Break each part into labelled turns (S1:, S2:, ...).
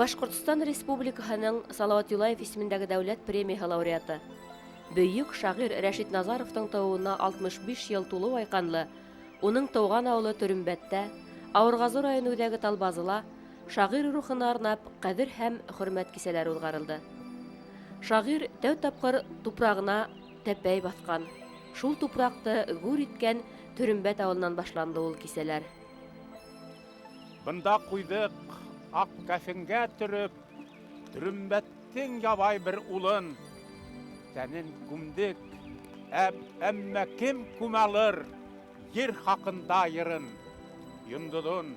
S1: Башкортстан Республикаһының Салават Юлаев исемендәге дәүләт премияһы лауреаты. Бөйек шагыйрь Рәшит Назаровтың тууына 65 ел тулу айканлы, уның тууган авылы Төрөмбәттә, Авыргазы районындагы Талбазыла шагыйрь рухына арнап кадер һәм хөрмәт кисәләре узгарылды. Шагыйрь тәү тапкыр тупрагына тәпәй баскан. Шул тупракты гүр иткән Төрөмбәт авылынан башланды ул кисәләр.
S2: Бында куйдык, ак кафенгә төрөп, Төрөмбәттең ябай бер улын, тәнен күмдек, әммә кем күмәлер, ер хакында йырын, йондыдын,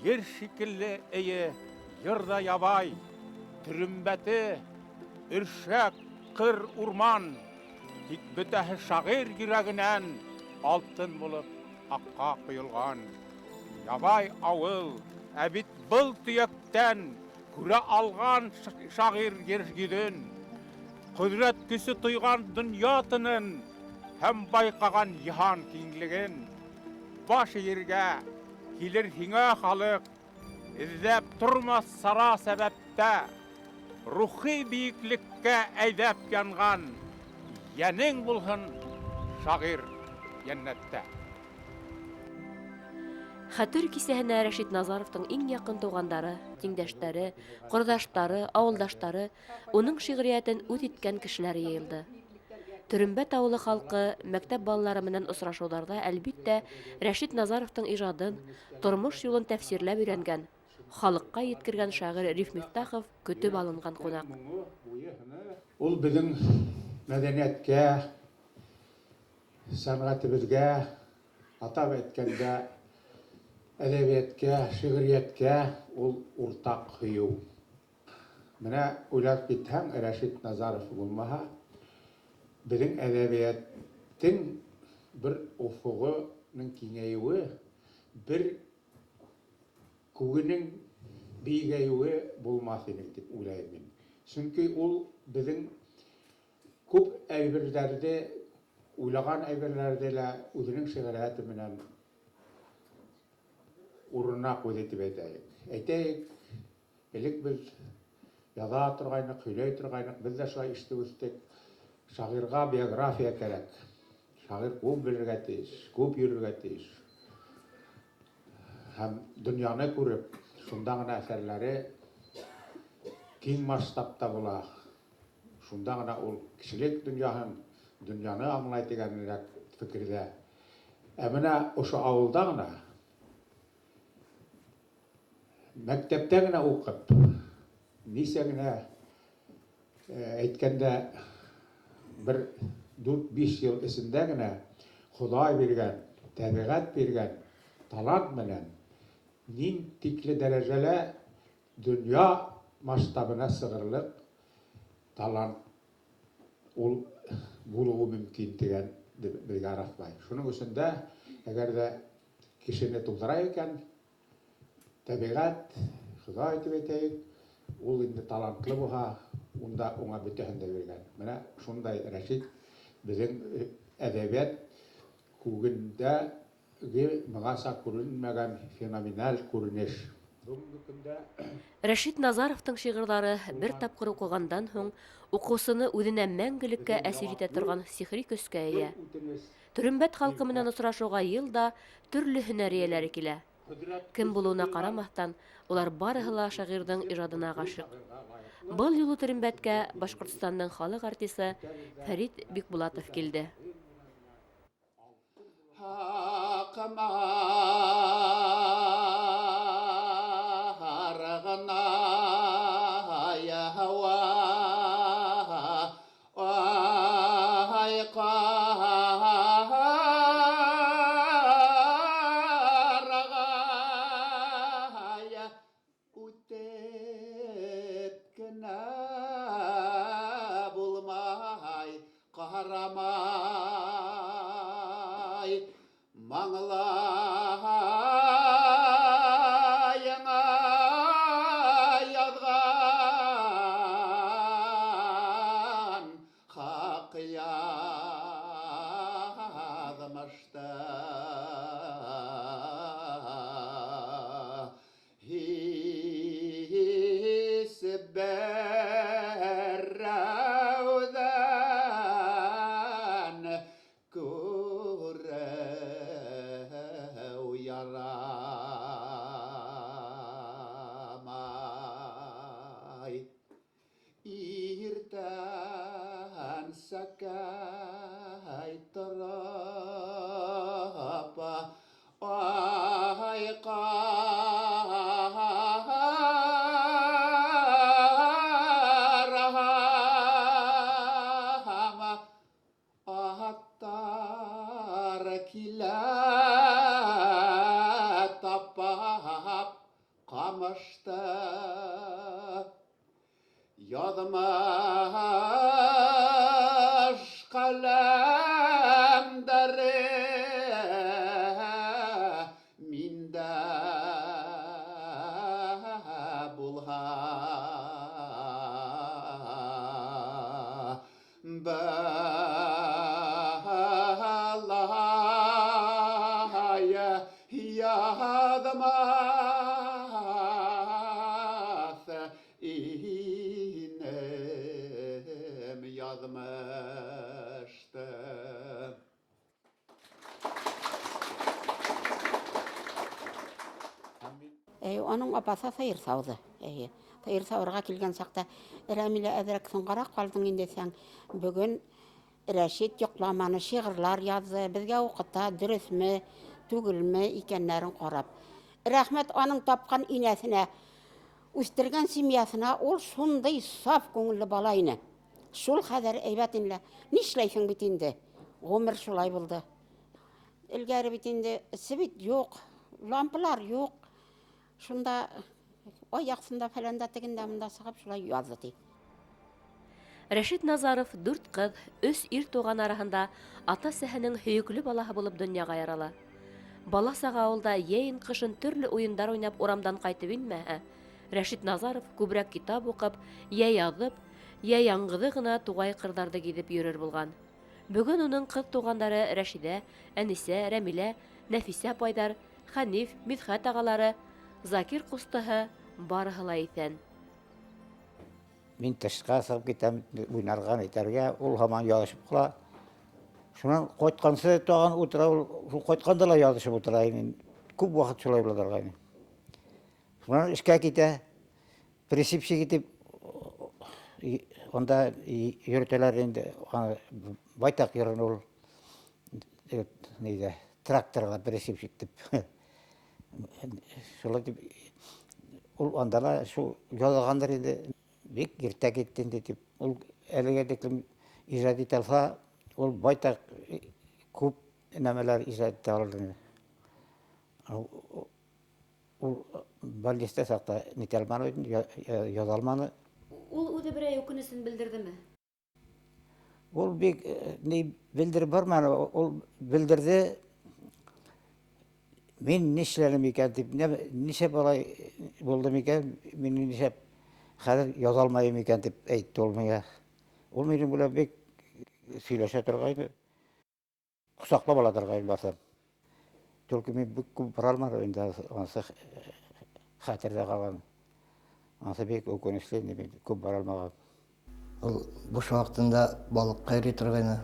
S2: ер шикелле әйе, йырда ябай, Төрөмбәте, үршәк, кыр урман, тик бөтәһе шагыйрь йөрәгенән алтын булып акка куелган. Ябай авыл, бит был төяктән күрә алган шагыйрь йөргиден, кудрәт көсе тойган дөнья тынын һәм байкаган яһан киңлеген, баш ергә килер һиңа халык, эзләп тормас сара сәбәптә, рухи биеклеккә әйдәп янган, янең булһын шагыйрь җәннәттә.
S1: Хәтер кисәһенә Рәшит Назаровтың иң якын тугандары, тиңдәшләре, кордаштары, авылдашлары, уның шигъриятен үт иткән кешеләр йыелды. Төрөмбәт авылы халкы мәктәп балалары менән очрашуларда әлбиттә Рәшит Назаровтың иҗадын, тормыш юлын тәфсирләп өйрәнгән, халыкка yetkергән шагыйрь Риф Мифтахов көтеп алынган кунак.
S3: Ул безнең мәдәнияткә, сәнгатебезгә, атап әйткәндә, әдәбияткә, шигърияткә ул уртак хыю. Менә уйлап китһәң, Рәшит Назаров булмаһа, безнең әдәбияттың бер уфугының киңәюе, бер күгенең бигәюе булмас иде дип уйлыйм мин. Чөнки ул безнең күп әйберләрдә, уйлаган әйберләрдә лә үзенең шигърияты менән урынына куйды дип әйтәйек. Әйтәйек, элек без яза торгайнык, һөйләй торгайнык, без дә шулай ишетеп үстек. Шагыйрьгә биография кирәк. Шагыйрь күп белергә тиеш, күп йөрергә тиеш. Һәм дөньяны күреп, шунда гына әсәрләре киң масштабта була. Шунда гына ул кешелек дөньяны аңлай дигәнрәк фикердә. Ә менә ошо авылда гына, мәктәптә генә укып, нисә генә әйткәндә бер 4-5 ел эчендә генә Ходай биргән, табигать биргән талант менән нин тикле дәрәҗәлә дөнья масштабына сыгырлык талант ул булуы мөмкин дигән безгә арафлай. Шуның өчен дә, әгәр дә кешене тудыра икән, табигать, Ходай дип әйтәйек, ул инде талантлы булһа, унда уңа бөтәһен дә биргән. Менә шундай Рәшит безнең әдәбият күгендәге миңа күренмәгән феноменаль күренеш.
S1: Рәшит Назаровтың шигырьләре бер тапкыр укыгандан һуң укусыны үзенә мәңгелеккә әсир итә торган сихри көскә ия. Төрөмбәт халкы менән очрашуга елда төрле һөнәрияләре килә. Кем булуына карамастан, улар барыһы ла шагыйрьнең иҗадына гашык. Был юлы Төрөмбәткә Башкортстанның халык артисты Фәрит Бикбулатов килде.
S4: Маңла Kamışta yazmış kalemdere minde bulha balaya yazmaz inem yazmıştı.
S5: Onun apası sayır savdı. Sayır savırga kilgen sakta Ramile Edrek soňgarak kaldың indi sen. Bugün Reşit yoklamany şiirler yazdı. Bizge okutta dürüsmü, tügülmü ikenlerin qarap. Rahmet onun tapkan inesine, üstürgen simyasına ol şunday saf köňüllü balayny. Şul kadar eybetinle nişleysin bitindi. Ömür şulay buldu. Ilgari bitindi sibit yok, lampalar yok. Şunda o yaksında falan da teginde munda sığıp şulay yazdı.
S1: Рәшит Назаров 4 кыз, 3 ир туган арасында ата-сәһенең һөйөкле балаһы булып дөньяга ярала. Бала сага авылда яйын кышын төрле уендар уйнап урамдан кайтып инмәһә, Рәшит Назаров күбрәк китап укып, я язып, я яңгыды гына тугай кырдарды гизеп йөрер булган. Бүген уның кыз тугандары Рәшидә, Әнисә, Рәмилә, Нәфисә апайдар, Хәниф, Мидхәт агалары, Закир кустыһы барыһы ла исән.
S6: Min tışqa sığıp gitem oynargan eterge, ol haman yazışıp kula. Şundan koytkansı toğan otura, koytkanda la yazışıp oturayın. Küp vakit şolay buladırgayın. Şundan işe gite, presipsi gitip, onda yürütelerinde baytak yarın ol, neydi, traktorla presipsi gitip. Şolay dip, ol andala şu yolağandır indi, bek irtek ettin deyip, ol elige deklim icra ete alsa, ol baytak küp nemeler icra ete alırdı. Ol baliste sakta nitelmanı oydun, yazalmanı.
S1: Ул үзе берәй үкенесен белдердеме?
S6: Ol bek ne bildirip barman, ol bildirdi. Men nişlerim iken deyip, nişe balay buldum iken, men nişe hazır yazalmayım iken deyip eytti olmaya. Ol menin bula bek söyleşe turgaydı. Kusakla bala turgaydı basam. Tolki men bek küp baralmar oyunda, ansa hatırda kalan. Ansa bek ökönüşlerini men küp baralmagan.
S4: Ol boş wagtynda balyk gaýry turgany.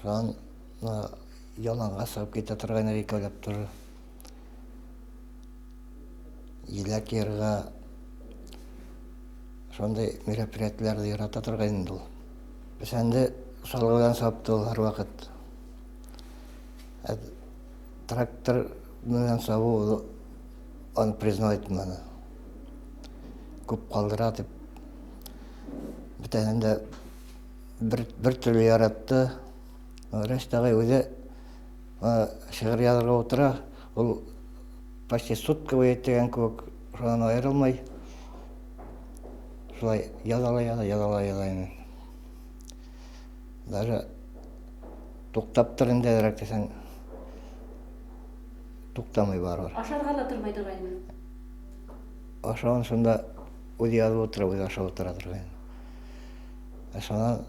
S4: Şoň yalanğa sığıp gete turgany ekelep dur. Ýylak ýerge şonday merapiriýetlerdi ýarata turgany ol. Sende salgy bilen sapdy her wagt. Traktor bilen sabu onu priznat etmedi. Köp kaldıra dip. Bir tane de bir türlü yarattı. Reştağı öyle şiir yazarga otura. Ol почти sutka boyettigen köp şodan ayrılmay. Şolay yazala. Даже туктап turun derek desen tuktamay barbar.
S1: Ашарга да тормай торгайны.
S4: Aşağın şunda öyle yazıp otura, öyle aşağı otura durgan. Aşağıdan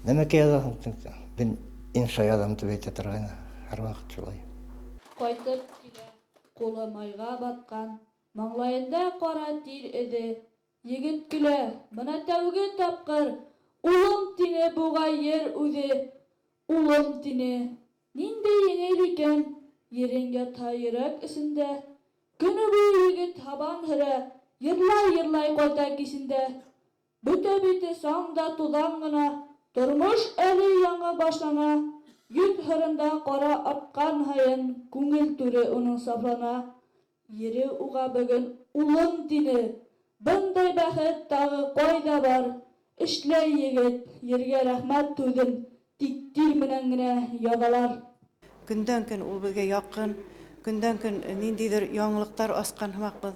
S4: demek yazasın, ben inşa yazam tübeyte turgan, her vakit şolay.
S7: Qaytıp kile, qo'li mayga batgan, manglayında qora tir edi. Yigit kile, mana tavga tapqir, ulum tine buğay yer uzi, ulum tine. Ninde yengel iken, yeringe tayırak isinde, günü bu yigit haban hıra, yırlay koytak isinde. Büte sağda tuzangına, durmuş eli yana başlana, yüz hırında qara apkan hayın, küngil türü onun saflana. Yeri uğa bugün ulum tine, bunday baxet dağı koyda var. İşley yigit, yerge rahmat tüdün, diktir minengine yadalar.
S8: Günden gün ul bizge yakın, Көндән-көн ниндидер яңалыктар аскан һымакбыз.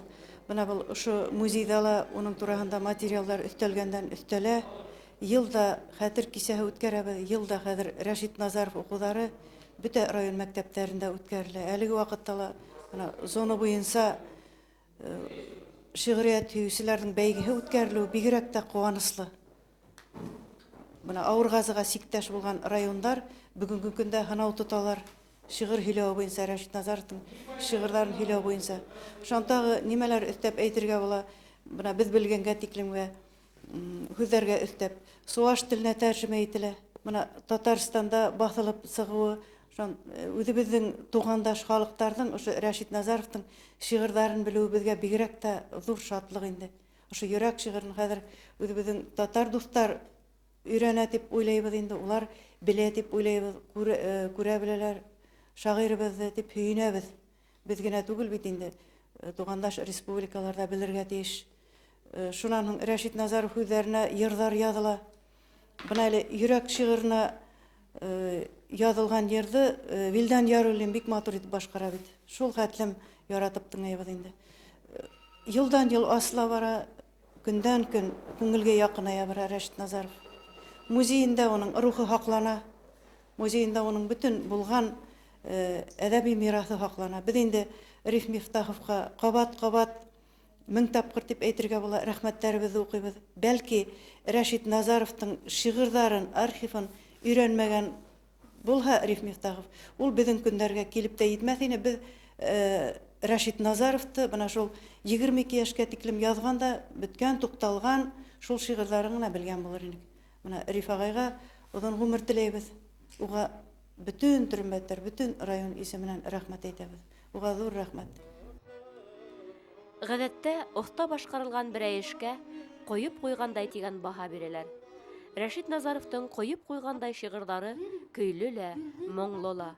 S8: Менә бу ошо музейда ла уның турында материаллар өстәлгәндән өстәлә. Елда хәтер кисәһе үткәрәбез. Елда хәзер Рәшит Назаров укулары бөтә район мәктәпләрендә үткәрелә. Әлеге вакытта ла зона буенча шигърият һөючеләрнең бәйгеһе үткәрелү бигрәк тә куанычлы. Менә Авыргазыга сиктәш булган районнар бүгенге көндә һынау тоталар. Шигырь һөйләү буенча Рәшит Назаровның шигырьләрен һөйләү буенча. Шунтагы нимәләр өстәп әйтергә була? Менә без белгәнгә тиклемгә һүзләргә өстәп суаш теленә тәрҗемә ителә. Менә Татарстанда басылып чыгуы, үзебезнең тугандаш халыктарның ошо Рәшит Назаровның шигырьләрен белү безгә бигрәк тә зур шатлык инде. Ошо йөрәк шигырен хәзер үзебезнең татар дуслар өйрәнә дип уйлыйбыз инде. Улар белә дип уйлыйбыз, күрә беләләр. Шагыйрыбызны дип һөйнәбез. Без генә түгел бит инде. Тугандаш республикаларда белергә тиеш. Шунан Рәшит Назаров үзләренә йырлар языла. Бына әле йөрәк шигырына язылган йырды Вилдан Яруллин бик матур итеп башкара бит. Шул хәтлем яратып тыңлыйбыз инде. Елдан ел асла бара, көндән-көн күңелгә якыная бара Рәшит Назаров. Музейында уның рухы хаклана. Музейында уның бүтән булган әдәби мирасы хаклана. Без инде Риф Мифтаховка кабат-кабат 1000 тапкыр дип әйтергә була, рәхмәтләребезне укыйбыз. Бәлки Рәшит Назаровның шигырьләрен, архивын өйрәнмәгән булһа Риф Мифтахов, ул безнең көндәргә килеп тә җитмәс иде. Без Рәшит Назаровты бына шул 22 яшькә тиклем язганда, беткән, тукталган шул шигырьләрен генә белгән булыр идек. Менә Риф агайга озын гомер теләйбез. Уга bütün төрмәтләр, bütün район исеменнән рәхмәт әйтәбез. Уга зур рәхмәт.
S1: Гадәттә, оста башкарылган бер эшкә коеп куйгандай дигән баһа бирәләр. Рәшит Назаровның коеп куйгандай шигырьләре көйле лә, моңлы ла.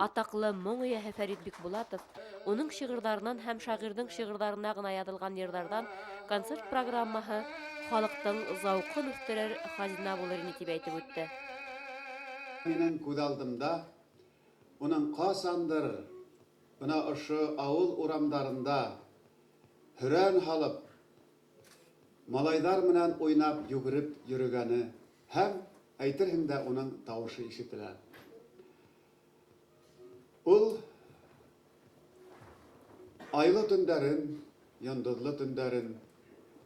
S1: Атаклы моң ияһе Фәрит Бикбулатов уның шигырьләреннән һәм шагыйрьнең шигырьләренә гына язылган йырдардан концерт программаһы халыктың зауқын үстерер хазина булыр дип әйтеп үтте.
S9: Менің күз алдымда, оның қасандыр, бына ошо ауыл урамдарында хүрән халып, малайдар менән уйнап югырып йөргәне һәм әйтерһең дә оның тавышы ишетелә. Ул айлы төндәрен, йондызлы төндәрен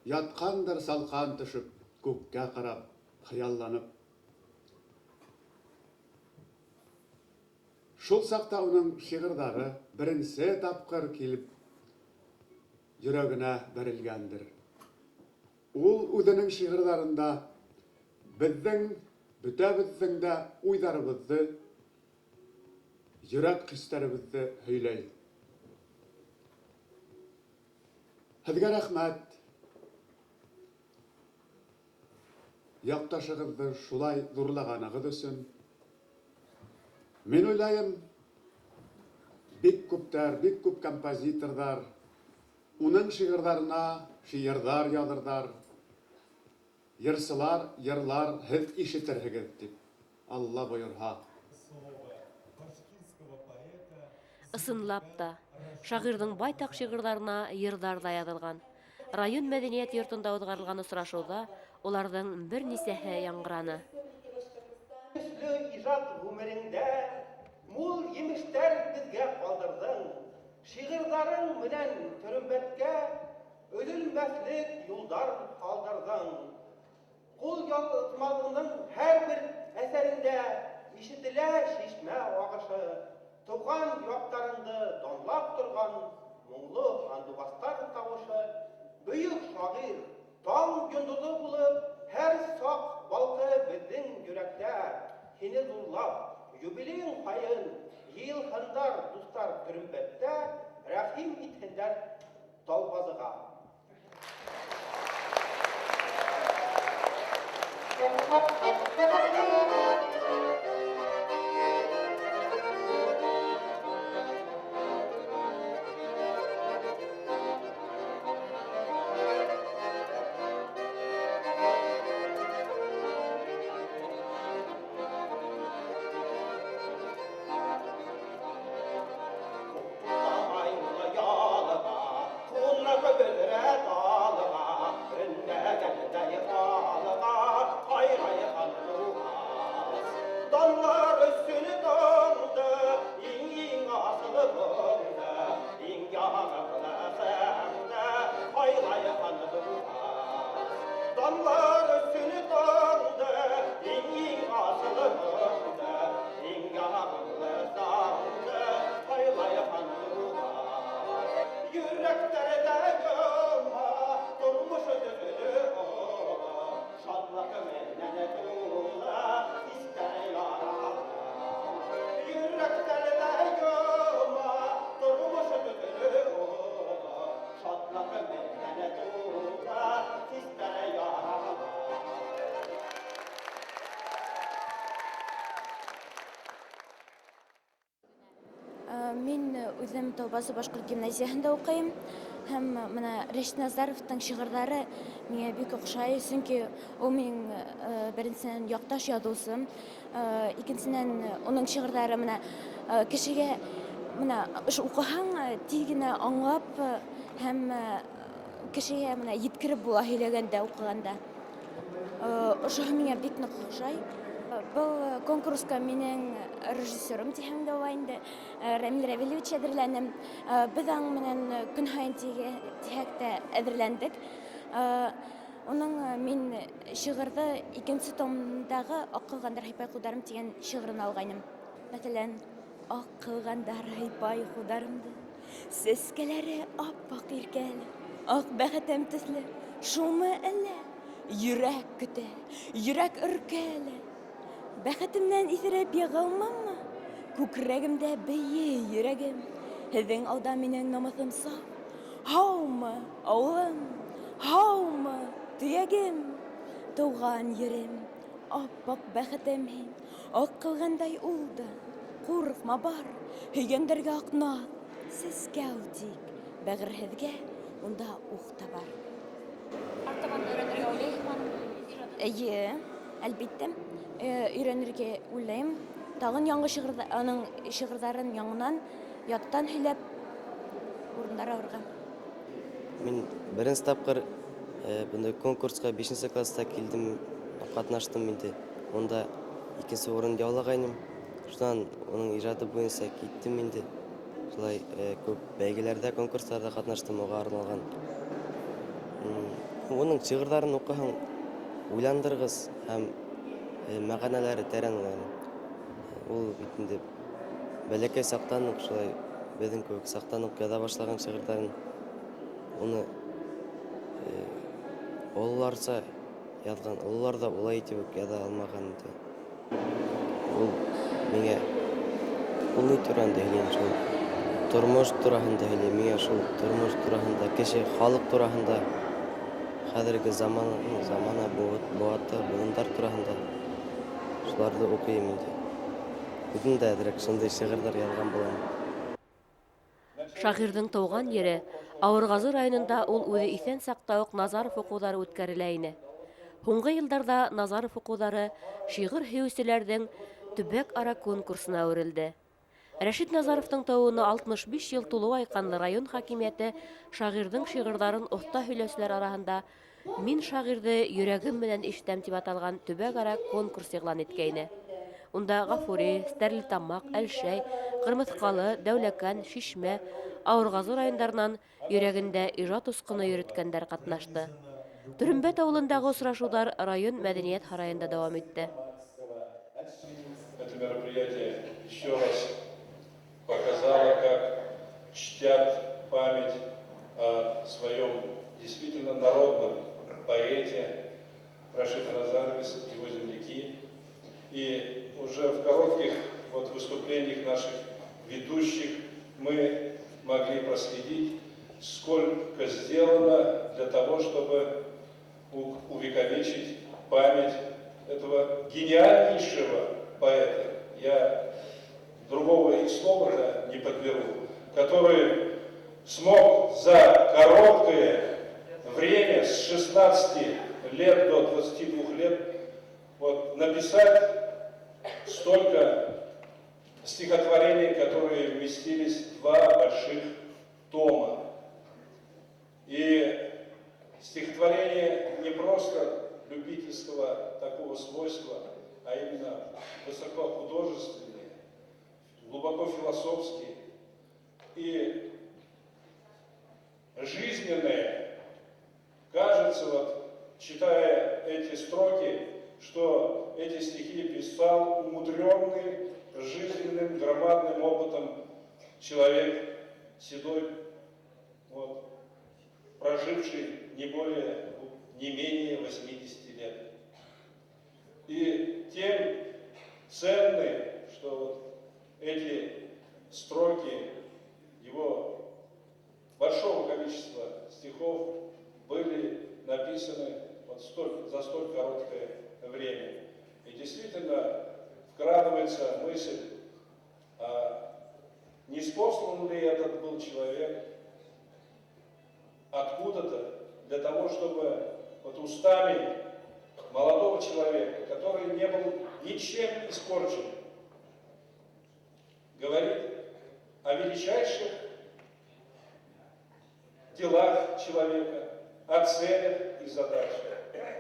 S9: яткандыр салкан төшүп, күккә карап, хыялланып. Шул сакта уның шигырьләре беренче тапкыр килеп йөрәгенә бәрелгәндер. Ул үзенең шигырьләрендә безнең бөтәбезнең дә уйларыбызны, йөрәк хисләребезне һөйләй. Һезгә рәхмәт. Якташыгызны шулай зурлаганыгыз өчен. Мен уйлайым, бик күп композиторлар уның шигырьләренә шигырьләр язырдар. Йырсылар, йырлар һез ишетерһегез дип. Алла боерһа.
S1: Ысынлап та, шагыйрьнең байтак шигырьләренә йырдар да язылган. Район мәдәният йортында узгарылган очрашуда уларның бернисәһе яңгыраны.
S10: Ижад гомереңдә мул емештәр безгә калдырдың. Шигырьләрең менән төрөмбәткә өҙөлмәслек юлдар калдырдың. Кул язмалының һәр бер әсәрендә ишетелә шишмә агышы. Туган яктарыңды данлап торган моңлы андубастар тавышы. Бөек шагыйрь, таң йондызы булып, һәр сак балкы безнең йөрәктә. Сине зурлап, юбилең кайын, йылһындар дустар төрөмбәттә, рәхим итһендәр талбазыга.
S11: Мин үзем Таубазы башкорт гимназиясында укыйм. Һәм менә Рәшит Назаровтың шигырьләре миңа бик охшай, чөнки ул минең беренчедән якташ язучым, икенчедән уның шигырьләре менә кешегә менә укыһаң тиз генә аңлап һәм кешегә менә җиткереп була һөйләгәндә, укыганда. Ошо миңа бик нык охшай. Был конкурска минең режиссерым тиһәм дә була инде, Рамил Равилович әзерләнем. Без аң менән көн һайын тиһәк тә әзерләндек. Уның мин шигырьдә икенче томдагы Ак кылгандар һыйпай кулдарым дигән шигырен алгайным. Мәсәлән, ак кылгандар һыйпай кулдарымды, сәскәләре ап-ак иркәле, ак бәхетем төсле, шулмы әллә? Йөрәк көтә, йөрәк өркәле. Бәхетемнән исереп егылмаммы? Күкрәгемдә бейе йөрәгем, һеҙҙең алда минең намыҫым саф. Һаумы, ауылым, һаумы, төйәгем, тыуған ерем, ап-ак бәхетем һин, ак кылғандай ул да. Ҡурҡма, бар, һөйгәндәргә аҡнат, сәскә ул тик, бәғерһеҙгә унда ух та бар. Артабан өйрәнергә уйлайһыңмы? Эйе, әлбиттә, өйрәнергә уйлайым. Тағын яңғы аның шиғырҙарын яңынан яттан һөйләп урындар алырға.
S12: Мин беренче тапҡыр бындай конкурска 5-нче класста килдем, ҡатнаштым инде. Онда 2-нче урын яулағайным. Шунан уның ижады буйынса киттем инде. Шулай күп бәйгеләрдә, конкурстарда ҡатнаштым, уға арналған. Уның шиғырҙарын уҡыһаң, уйландырғыс һәм мәғәнәләре тәрән. Ул бит инде бәләкәй саҡтан уҡ шулай беҙҙең кеүек саҡтан уҡ яҙа башлаған шиғырҙарын уны ололарса яҙған, ололар ҙа улай итеп үк яҙа алмаған инде. Ул миңә ул ни тураһында һөйләй, шул тормош тураһында һөйләй, миңә шул тормош тураһында, кеше, халыҡ тураһында, хәҙерге замана быуатта, быуындар тураһында шуларҙы уҡыйым инде. Үҙем дә әҙерәк шундай шиғырҙар яҙған булам.
S1: Шағирҙың тыуған ере Ауырғазы районында ул үҙе иҫән саҡта уҡ Назаров уҡыуҙары үткәрелә ине. Һуңғы йылдарҙа Назаров уҡыуҙары шиғыр һөйөүселәрҙең төбәк-ара конкурсына әүерелде. Рәшит Назаровтың тыуыуына 65 йыл тулыу айҡанлы район хакимиәте шағирҙың шиғырҙарын оҫта һөйләүселәр араһында «Мин шағирҙы йөрәгем менән ишетәм» тип аталған төбәк-ара конкурс иғлан иткәйне. Унда Ғафури, Стәрлетамаҡ, Әлшәй, Ҡырмыҫҡалы, Дәүләкән, Шишмә, Ауырғазы райондарынан йөрәгендә ижад усҡыны йөрөткәндәр ҡатнашты. Төрөмбәт ауылындағы осрашыуҙар район мәҙәниәт һарайында дауам итте.
S13: Это мероприятие еще раз показало, как чтят память о своем действительно народном поэте Рашиде Назарове, его земляки. И уже в коротких выступлениях наших ведущих мы могли проследить, сколько сделано для того, чтобы увековечить память этого гениальнейшего поэта. Я другого и слова не подберу, который смог за короткое время, с 16 лет до 22 лет, написать столько стихотворений, которые вместились в 2 больших тома. И стихотворения не просто любительского такого свойства, а именно высокохудожественные, глубоко философские и жизненные. Кажется, читая эти строки, что эти стихи писал умудренный жизненным громадным опытом человек, седой, проживший не менее 80 лет. И тем ценны, что эти строки его большого количества стихов были написаны за столь короткое время. И действительно вкрадывается мысль о не спослан ли этот был человек откуда-то для того, чтобы вот устами молодого человека, который не был ничем испорчен, говорит о величайших делах человека, о целях и задачах.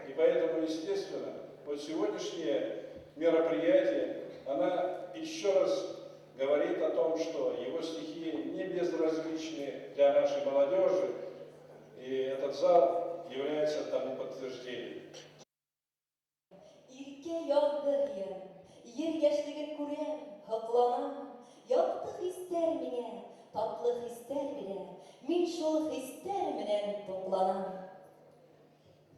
S13: И поэтому, естественно, вот сегодняшнее мероприятие, она еще раз говорит о том, что его стихи не безразличны для нашей молодежи, и этот зал является тому подтверждением.
S14: Ирке ягдыгы, ер яшьлеген күрәм, һокланам, якты хистәр миңа, татлы хистәр бирә, мин шул хистәр менән тукланам.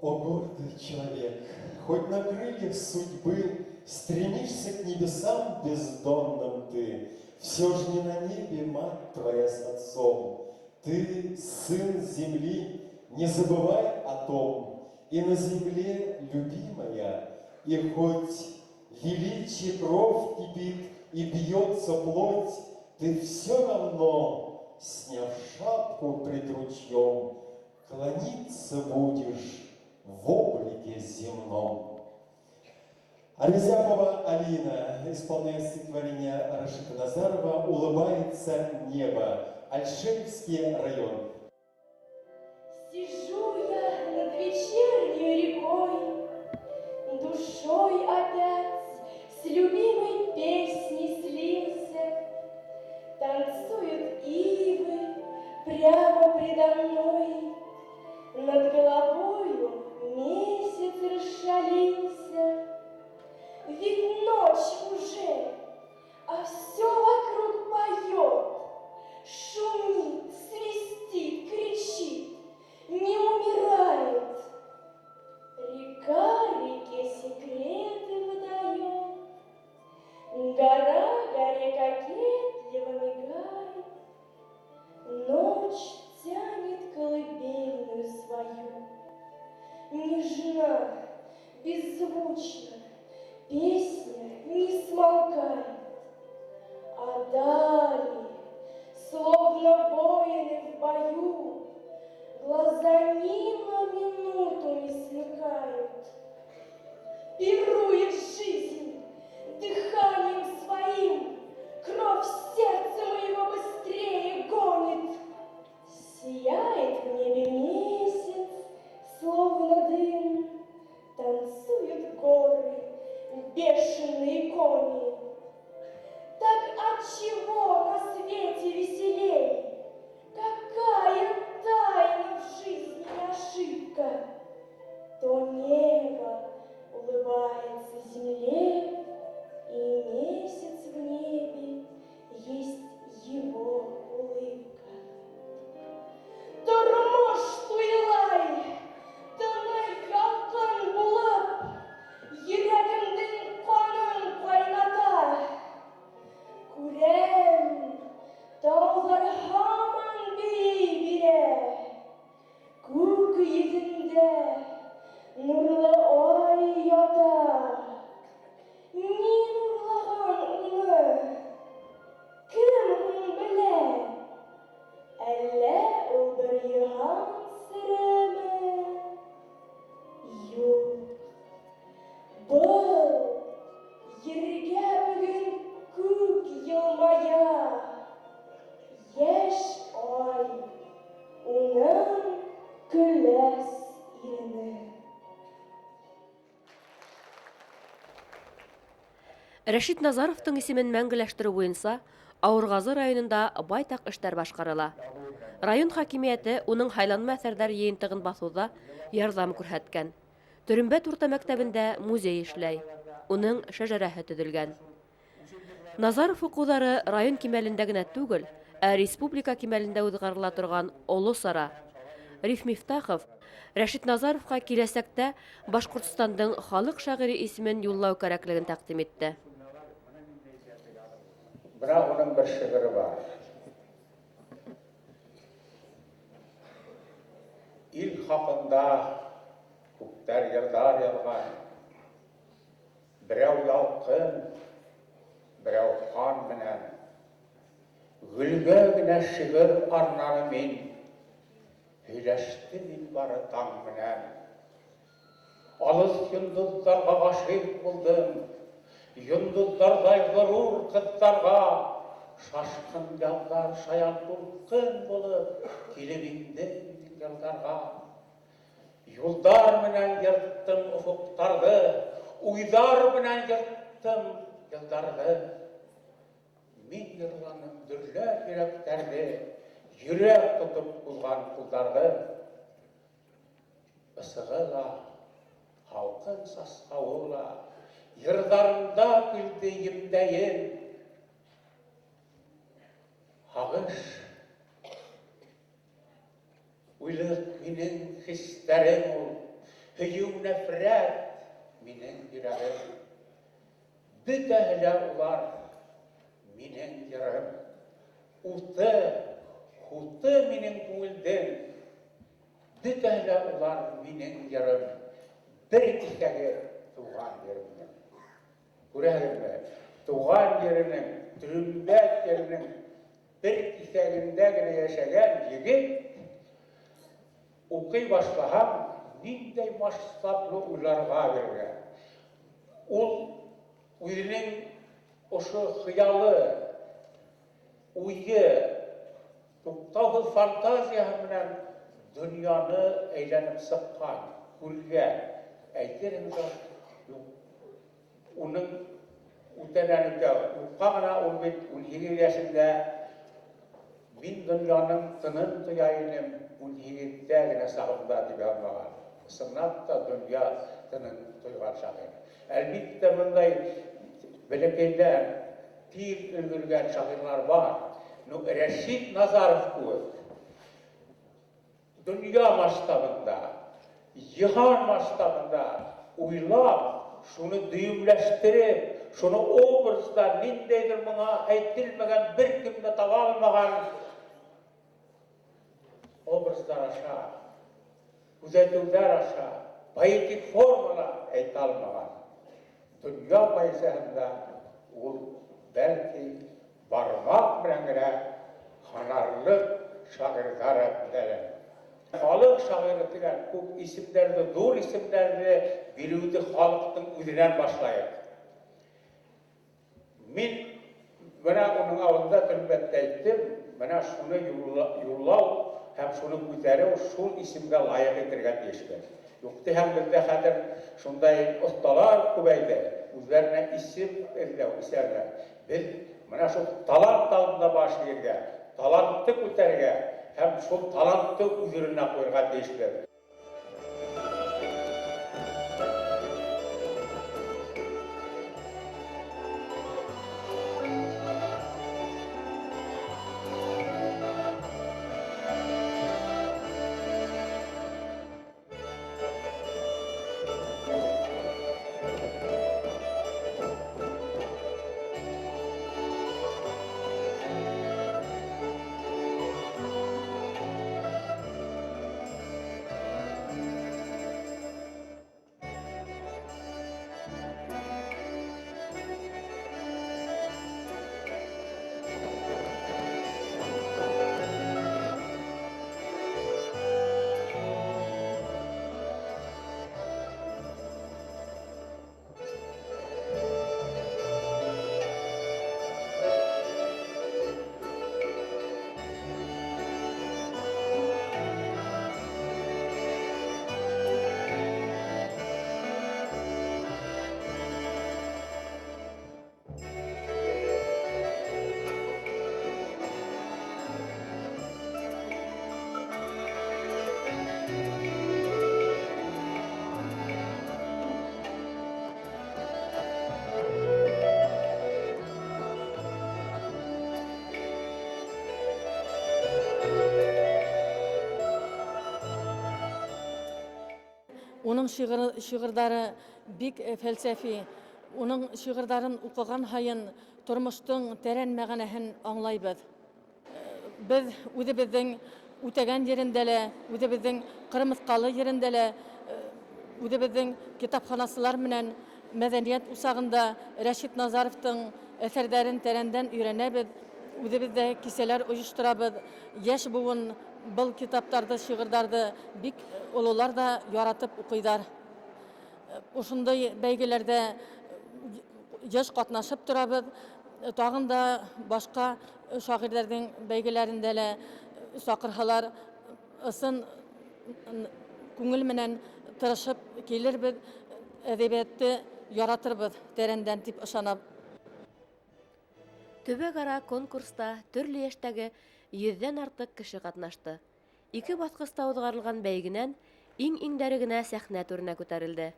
S15: О гордый человек, хоть на крыльях судьбы стремишься к небесам бездонным ты, все же не на небе мать твоя с отцом. Ты, сын земли, не забывай о том, и на земле, любимая, и хоть величие кровь кипит и бьется плоть, ты все равно, сняв шапку пред ручьем, клониться будешь в облике земном. Аризапова Алина исполняет стихотворение Рашида Назарова «Улыбается небо», Альшевский район.
S14: Сижу я над вечерней рекой, душой опять с любимой песней слился. Танцуют ивы прямо предо мной, над головою месяц расшалился. Ведь ночь уже, а все вокруг поет, шумит, свистит, кричит, не умирает. Река реке секреты выдает, гора горе кокетливо мигает, ночь тянет колыбельную свою. Нежна, беззвучна, песня не смолкает, а дали, словно воины в бою, глаза ни на минуту не смыкают. Пирует жизнь дыханием своим, кровь сердца моего быстрее гонит. Сияет в небе месяц, словно дым, танцуют горы, бешеные кони. Так отчего на свете веселей? Какая тайна в жизни не ошибка? То небо улыбается земле, и месяц в небе есть его улыбка. Тормош туйлай, тынай ялкын булып, йөрәгемдең канын кайната. Күрәм, тауҙар һаман бей бирә, күк йөҙөндә нурлы ай ята. Ни нурлаған уны, кем һуң белә? Әллә ул бер йыһан сереме? Юк, был ергә бөгөн күк йылмая, яшь ай, уның көләс ирене.
S1: Рәшит Назаровтың исемен мәңгеләштерү буенча Авырғазы районында байтак эштәр башкарыла. Район хакимияте уның һайланма әҫәрҙәр йыйынтығын баҫыуҙа ярҙам күрһәткән. Төрөмбәт урта мәктәбендә музей эшләй. Уның шәжәрәһе төҙөлгән. Назаров уҡыуҙары район кимәлендә генә түгел, ә республика кимәлендә үҙғарыла торған оло сара. Риф Мифтахов Рәшит Назаровҡа киләсәктә Башҡортостандың халыҡ шағиры исемен юллау кәрәклеген тәҡдим итте.
S3: Бірақ уның бер шиғыры бар. Ил хаҡында күптәр йырҙар яҙған, берәү ялҡын, берәү ҡан менән, Gülge güne şiir arnarı min, hüleşti dilbarı taң minen. Alız yıldızlarga gaşyk buldum, yıldızlarday gurur kızlarga, şaşkın yallar şayan bulkun bulup, kilibinde yıldarga. Yıldar minen yırttım ufuktardı, uydar minen yırttım yıldardı. Min yırlanım dürler yüreklerdi, yürek tutup bulgan kuldardı. Isıgıla, halkın saskavula, yırdarında güldü yimdeyin. Hağış, uylık minin hislerim ol, hüyüm nefret minin yüreğim. Bütehle ular minin yırım, hutu minin kuildin. Bütehle ular minin yırım, bir kişiye tuğan yerimden. Kurehirme, tuğan yerinin, trümbet yerinin bir kişiğinde gine yaşayan yigit, okuy başlaham, nindey maşsaplı uylarga verge. Ul, uyinin oşu hıyalı, uyyu, tuktahı fantaziyaminen dünyanı eğlenip sıkkan, kulge, eylerimde onun uteneninde, uqağına ulbet, ulhigir yaşında min dünyanın tının tıyayının ulhigirde gine sağımda dibe almagan. Sınat da dünya tının tuygan şahir. Elbette bunday belekeyler, tir ülgürgen şahirlar var. Reşit Nazarov kuy. Dünya mastabında, cihan mastabında uylap, şunu düğümleştirip, şunu obrazda nindeydir buna aytilmegen bir kimde tavalmagan obrazlar aşağı, güzellikler aşağı, poetik formalar aytalmagan. Dünya paysahında ol belki barmak bilen hanarlı şairler bilen. Halk şairi diyen көп isimlerde, dur isimlerde bilüğüdü halkın üdünen başlayır. Min, bana onun ağında tülbette ettim, bana şunu yullav, hem şunu güzeri, şun isimge layık etirgen değişler. Yoktu hem bilde hadir şunday ustalar kübeyde, üzerine isim edildi, isterler. Biz, bana şu talant dalında başlayırge, talantı küterge, hem şu talantı üzerine koyurgan değişler.
S16: Onun şiirdары bik felsefi. Onun şiirdарын okugan hayın turmuştun teren мәгънәһен аңлайбыз. Biz үзебезнең үтәгән yerindәле, үзебезнең кырмыскалы yerindәле, үзебезнең китапханасылар белән мәдәният усагында Рәшит Назаровтың әсәрләрен тәрәндән өйрәнәбез. Үзебездә киселәр оештырабыз. Яшь буын был китаптарды, шигырьләрне бик олылар да яратып укыйлар. Ушундай бәйгеләрдә яшь катнашып торабыз. Тагын да башка шагыйрьләрнең бәйгеләрендә лә сакырһалар, ысын күңел менән тырышып килербез, әдәбиятты яратырбыз тәрәндән дип ышанам.
S1: Төбәк-ара конкурста төрле яшьтәге 100-дән артык кеше катнашты. 2 баскычта узгарылган бәйгенән иң-иңдәре генә сәхнә түренә күтәрелде.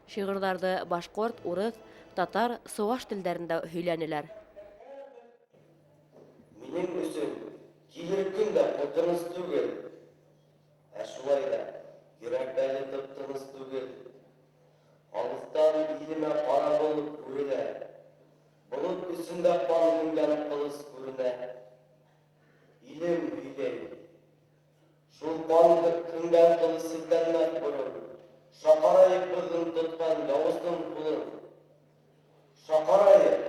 S1: Шигырьләрне башкорт, урыс, татар, суаш телләрендә һөйләнеләр.
S12: Минем өсөн килер көн дә куркыныч түгел. Шулай да йөрәктәге тып-тыныч түгел. Алыстан илемә кара булып күренә. Булып өстендә калынган кылыч күренә. Илем билей. Шул калды көнгән кылыч силтәнмәс булып. Шакарайып безнең тоткан явыздың кулын. Шакарайып.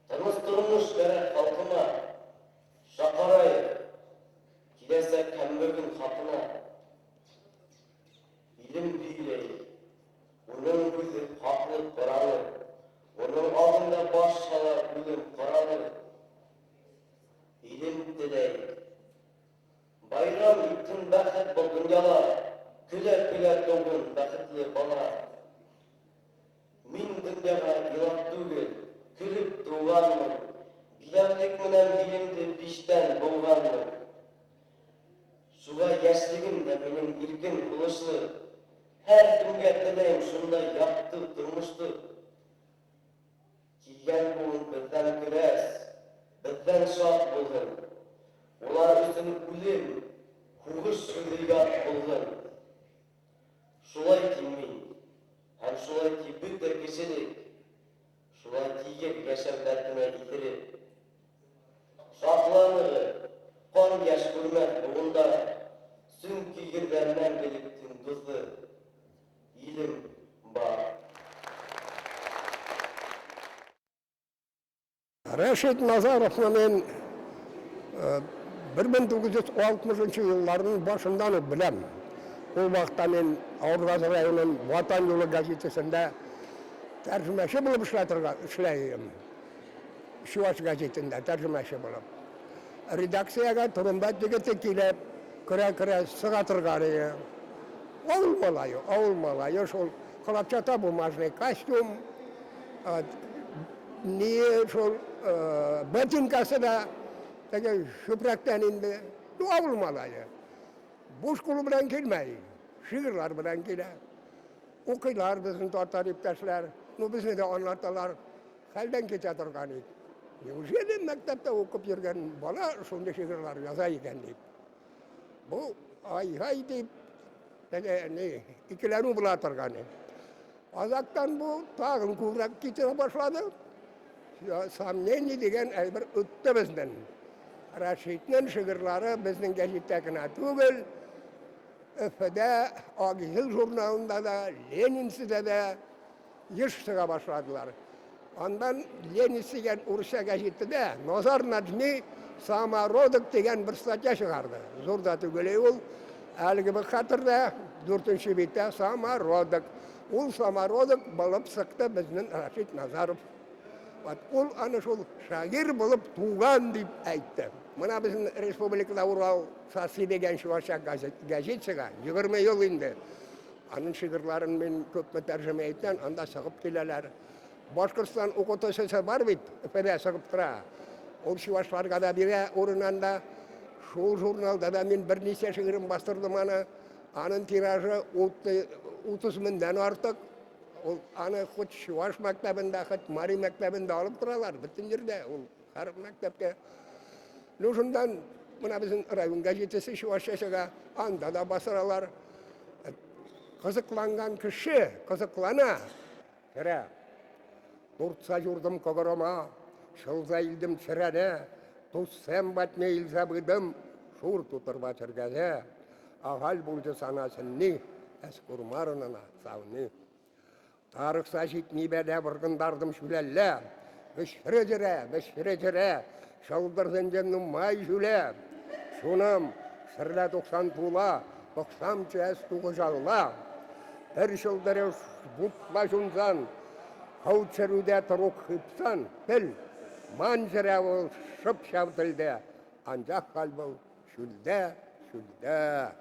S12: Тыныч тормыш кәрәк халкыма. Шакарайып. Киләсә кәмбегін хатына. Илем билей. Onun gözü haklı kıralı. Onun ağzında baş çalar ölüm karalı. İlim diley. Bayram bütün bəxət bu dünyalar. Gülə-gülə doğun bəxətli bana. Min dünyaya yılaq tügül. Külüp doğanmın. Bilemlik minen bilimdi bişten boğanmın. Suğa yaşligim de benim ilgin kılıçlı. Her kimge dileyim şunda yaptı, durmuştu. Kilgen bulun bizden güles, bizden şart bulun. Ular üçün ulim, hukuş sürüyat bulun. Şulay kimin, hem şulay ki büyüktür kişilik, şulay ki yaşam derdine itirip. Şartlanığı, kan yaş görmek buğunda, sünkü girdenler belirttin kızı. İlim var.
S17: Reşit Nazarov'la men 1960 yılların başından bilem. O vaxtda men Avrupa'da rayonun Vatan Yolu gazetesinde tercümeşi bulup işleyim. Şuvaş gazetinde tercümeşi bulup. Redaksiyaga turumbat digiti kilip, kıra sıgatırgarıyı. Olmalayı, şol kılapçata bumajный kostüm, niye şol botinkası da şüprekten indi, olmalayı. Boş kulu bilen gelmeyi, şiirler bilen gele. Okuylar bizim Tatar iptaşlar, bizni de anlattılar, halden geçetirgan idi. Neujeli mektepte okup yürgen bala şunda şiirler yazayken deyip. Bu ay deyip, ikilerini bulatırgan. Azaktan bu tağın kuvrak geçine başladı. Samneni degen bir öttü bizden. Raşit'nin şiirleri bizden gazettekine tügül. Öfede, Agihil jurnalında da, Leninsi'de de yıştığa başladılar. Ondan Leninsi'den Urusya gazetede Nazar Najmi Samarodok degen bir statya çıkardı. Zorda tügüley ol. Әлгі бір қатырда 4-ші бетте Самародок. Ол Самародок болып сықты біздің Рашид Назаров. Ол аны шол шағир болып туған деп айтты. Мына біздің республикада Урал Сасы деген шуаша газет шыға, 20 ел енді. Анын шигырларын мен көп тәржіме еттен, анда сығып келелер. Башқұрстан оқытушысы бар бет, үпеде сығып тұра. Ол шуашларға да бере орынанда. Шол журналда да мен бірнеше шиырын бастырдым аны. Анын тиражы 30 мыңдан артық. Аны құт Шуаш мектебінде, құт Мари мектебінде алып тұралар. Біттін жерде, ол қарып мектепке. Нұшындан, мына біздің район газетесі Шуаш шешіға анда да басыралар. Қызықланған кіші, қызықлана. Кірі, Туртса жүрдім көгіріма, шылза илдім сірәне. Туссем батмейл забыдым, шур тутыр батыргазе. Ағал бұлды санасынны, әскурмарынына сауны. Тарықса житні бәді бұрғындардым шүләлі. Бішірі жірі, Şağılдардан canım may jüle. Şunam, sırla 90 tuğla, 90 çəs tuğu jağla. Her şıldarı butla junzan, Havut çerüde taruk hıpsan, bil, manzara ol şıp şavdılda, ancak kalbim şülde, şülde.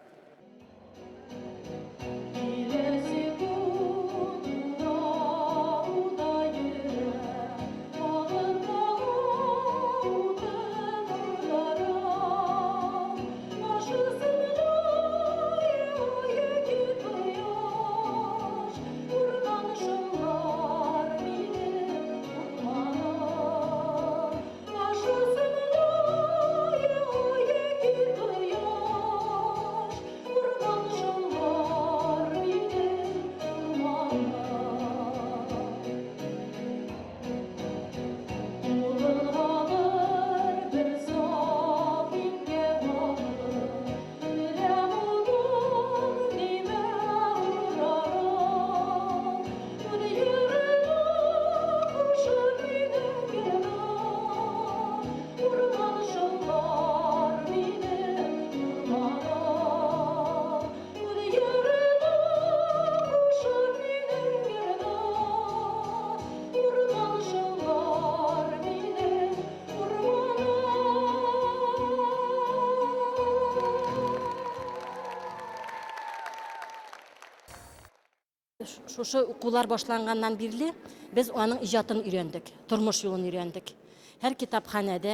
S16: Şuşu укулар башланганнан бирле без аның иҗатын өйрәндек, тормыш юлын өйрәндек. Һәр китапханәдә,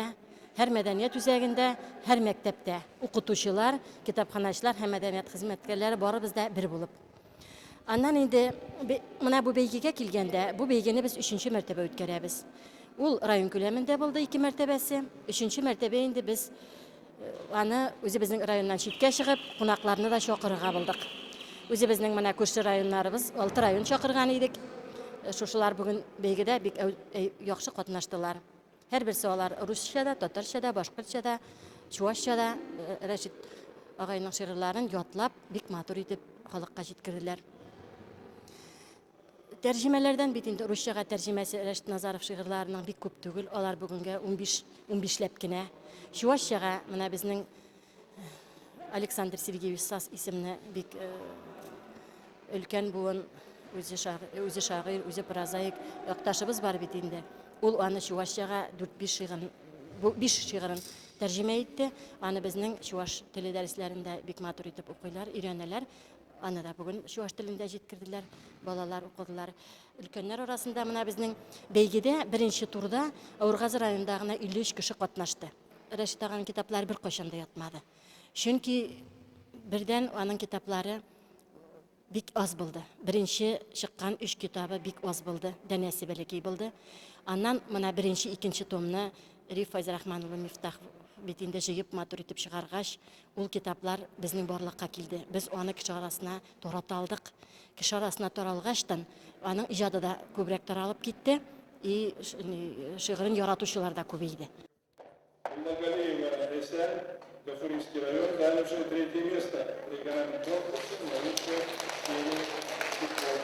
S16: һәр мәдәният үзәгендә, һәр мәктәптә укытучылар, китапханәчеләр һәм мәдәният хезмәткәрләре барыбыз да бер булып. Аннан инде менә бу бәйгегә килгәндә, бу бәйгене без 3нче мәртәбә үткәрәбез. Ул район күләмендә булды 2 мәртәбәсе. 3нче мәртәбә инде без аны үзебезнең районнан читкә чыгып, кунакларны да чакырырга булдык. Үзебезнең менә күрше районнарыбыз 6 район чакырган идек. Шушылар бүген бәйгедә бик яхшы катнаштылар. Һәрберсе алар русчада, татарчада, башкортчада, чуашчада Рәшит агайның шигырьләрен ятлап, бик матур итеп халыкка җиткерделәр. Тәрҗемәләрдән бит инде русчага тәрҗемәсе Рәшит Назаров шигырьләренең бик күп түгел. Алар бүгенгә 15 ләп кенә. Чуашчага менә безнең Александр Сергеевич Сас исемле бик өлкән буын, үзе шагыйрь, үзе прозаик якташыбыз бар бит инде. Ул аны чуашчага 5 шигырын тәрҗемә итте. Аны безнең чуаш теле дәресләрендә бик матур итеп укыйлар, өйрәнәләр. Аны да бүген чуаш телендә җиткерделәр, балалар укыдылар. Өлкәннәр арасында менә безнең бәйгедә беренче турда Авыргазы районында гына 53 кеше катнашты. Рәшит аганың китаплары бер кайчан да ятмады. Чөнки бердән аның китаплары бик аз булды. Беренче чыккан 3 китабы бик аз булды, дәнәсе бәләкәй булды. Аннан менә беренче, икенче томны Риф Файзрахманова Мифтах бит инде җыеп матур итеп чыгаргач, ул китаплар безнең барлыкка килде. Без аны кеше арасына тарата алдык. Кеше арасына таралгачтан аның иҗаты да күбрәк таралып китте, и шигырен яратучылар да күбәйде.
S13: Гафурийский район, занял уже 3-е место в региональном конкурсе на лучшее чтение стихов.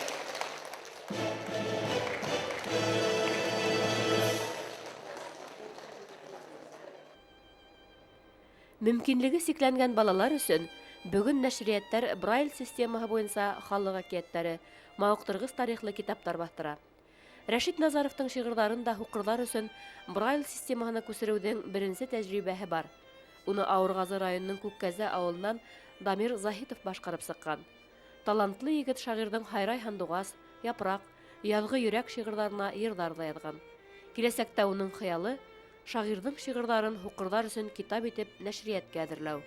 S1: Мөмкинлеге сикләнгән балалар өчен бүген нәшрияттәр Брайль системаһы буенча халык әкиятләре, мавыктыргыс тарихлы китаптар бастыра. Рәшит Назаровтың шигырьләрен дә укырлар өчен Брайль системаһына күчерүдең беренче тәҗрибәһе бар. Уны Авыргазы районының Күккәзә авылыннан Дамир Заһитов башкарып сыккан. Талантлы егет шагыйрьнең Хайрай Хандугас, Япрак, Язгы йөрәк шигырьләренә йырдар да язган. Киләсәктә уның хыялы шагыйрьнең шигырьләрен укырлар өчен китап итеп нәшрияткә әзерләү.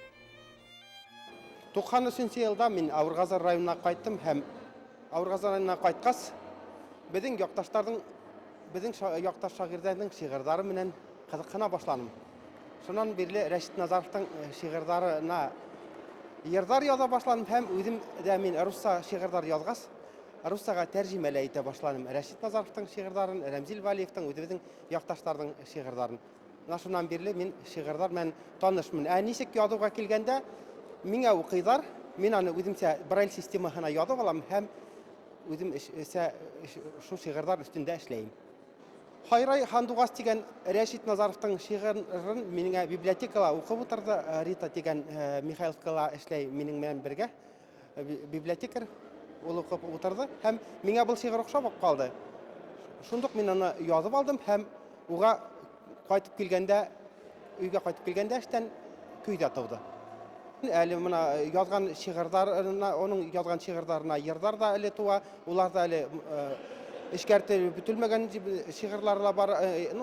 S18: 93 елда мин Авыргазы районына кайттым һәм Авыргазы районына кайткас, безнең якташ шагыйрьләрнең шигырьләре белән кызыксына башланым. Шуннан бирле Рәшит Назаровтың шигырьләренә йырдар яза башланым һәм үзем дә мин русча шигырьләр язгас, русчага тәрҗемәләй итә башланым. Рәшит Назаровтың шигырьләрен, Рәмзил Валиевтың, үзебезнең якташларның шигырьләрен. Шуннан бирле мин шигырьләр белән танышмын. Ничек язуга килгәндә, миңа укыйлар, мин аны үземчә Брайль системаһына язып алам һәм үзем шу шигырьләр өстендә эшләйм. Хайрай Хандугас деген Рәшит Назаровтың шигырын менің библиотекала оқып отырды. Рита деген Михайловкала эшләй минең менән бергә. Библиотекарь ул оқып отырды. Һәм миңа бұл шигырь охшап калды. Шундук мин аны язып алдым һәм уга кайтып килгәндә, өйгә кайтып килгәндә эштән көйдә тауды. Әле мына язган шигырьләренә, оның язган шигырьләренә йырдар да әле туа, улар да әле эшкәртеп бөтелмәгән шигырьләр бар,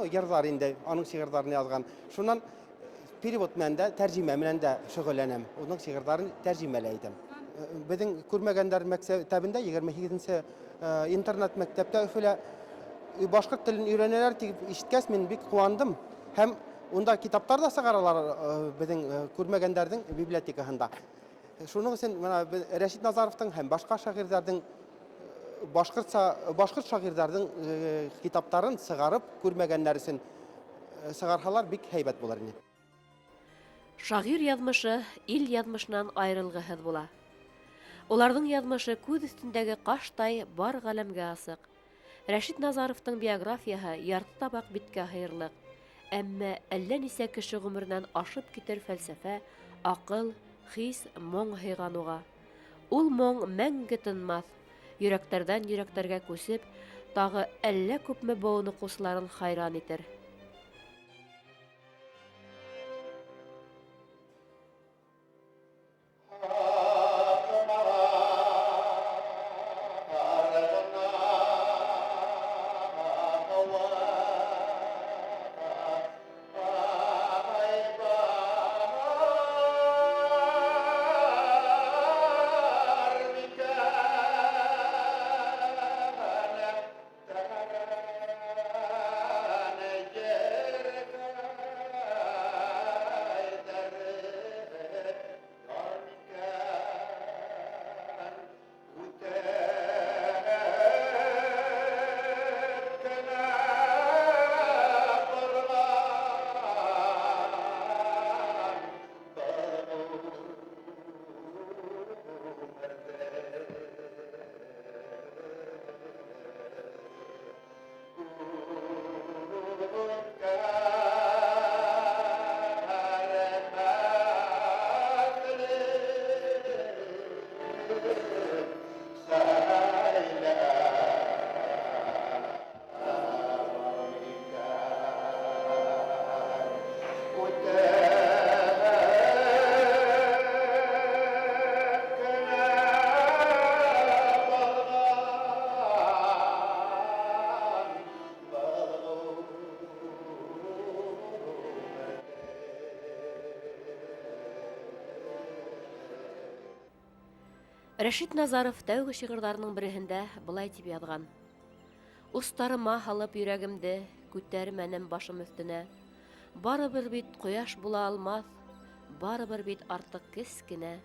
S18: йырдар инде, аның шигырьләрен язган. Шуннан перевод менән дә, тәрҗемә менән дә шөгыльләнәм. Аның шигырьләрен тәрҗемәләйдем. Безнең күрмәгәннәр мәктәбендә 28-нче интернет мәктәптә Өфөлә башкорт телен өйрәнәләр дип ишеткәч, мин бик куандым. Һәм унда китаптар да сыгаралар безнең күрмәгәннәрнең библиотекаһында. Шуның өчен менә Рәшит Назаровтың һәм башка шагыйрьләрнең башкорт шагыйрьләрнең китапларын сыгарып күрмәгәннәр өчен сыгархалар бик һәйбәт булыр иде.
S1: Шагыйрь язмышы ил язмышынан айрылгысыз була. Уларның язмышы күз өстендәге каштай бар галәмгә асык. Рәшит Назаровтың биографияһы ярты табак биткә хыйрлык. Әмма әллә нисә кеше гомереннән ашып китер фәлсәфә, акыл, хис, моң һыйган уга. Ул моң мәңге тынмас. Йөрәктәрдән йөрәктәргә күсеп, тагы әллә күпме бауны кусларын хайран итер. Рәшит Назаров тәүге шигырьләренең береһендә былай дип язган: Устарыма һалып йөрәгемде, күтәрмәнем башым өстенә. Барыбер бит кояш була алмас, барыбер бит артык кескенә.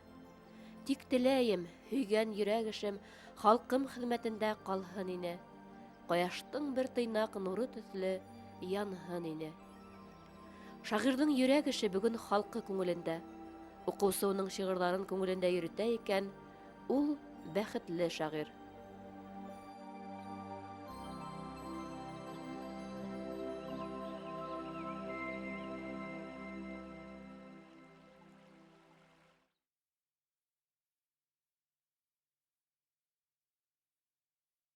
S1: Тик теләем, һөйгән йөрәк эшем халкым хезмәтендә калһын ине. Кояштың бер тыйнак нуры төсле янһын ине. Шагыйрьнең йөрәк эше бүген халкы күңелендә. Укучы уның шигырьләрен күңелендә йөртә икән, ул бәхетле шагыйрь.